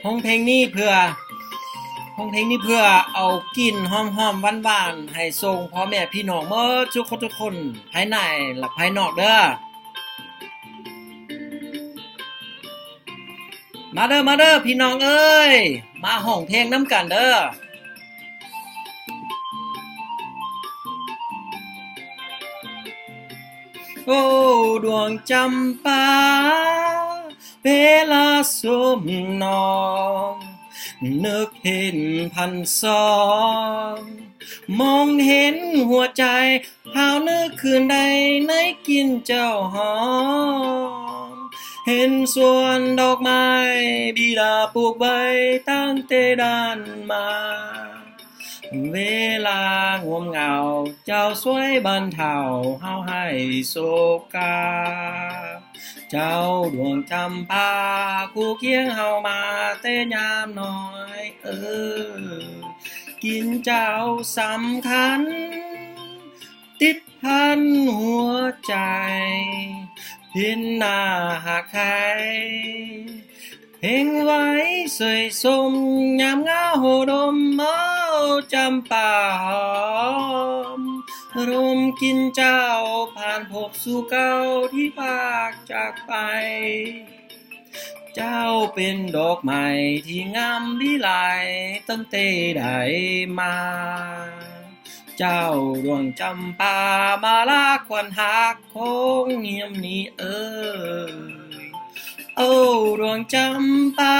ห้องเพลงนี้เพื่อเอากินหอมๆหวานๆให้ส่งพ่อแม่พี่น้องหมดทุกคนภายในและภายนอกเด้อมาเด้อพี่น้องเอ้ยมาห้องเพลงน้ำกันเด้อโอ้ดวงจำปาเวลาสมนองนึกเห็นพันสองมองเห็นหัวใจหาวนึกคืนใดในกินเจ้าหอมเห็นสวนดอกไม้บิดาปลูกใบตั้งแต่ด้านมาเวลางมเหงาเจ้าสวยบรรเทาเฮาให้โศกาเจ้าดวงจำปาคู่เคียงเฮามาแต่ยามน้อยกินเจ้าสำคัญติดพันหัวใจพินหน้าหากใครเพ่งไว้สวยสมยามเงาโหดมเมาจำป่าหอมรมกินเจ้าผ่านพบสู่เก่าที่พากจากไปเจ้าเป็นดอกไม้ที่งามวิไลตั้งแต่ได้มาเจ้าดวงจำปามาลาควันหักคงเงียบนี้โอ้ดวงจำปา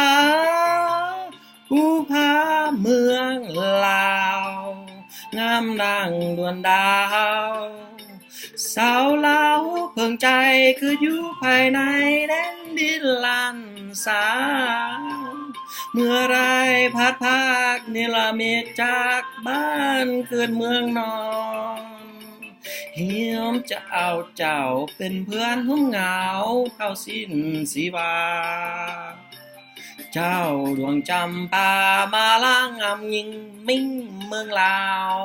ผู้พาเมืองลาวงามดังดวงดาวสาวลาวเพิ่งใจคืออยู่ภายในแดนดินลันสาเมื่อไรพัดภาคเนรเมตจากบ้านเกิดเมืองนอนเหี่ยมจะเอาเจ้าเป็นเพื่อนหุ้มเหงาเข้าสิ้นสีวาเจ้าดวงจำปามาล้างงามยิงมิ่งเมืองลาว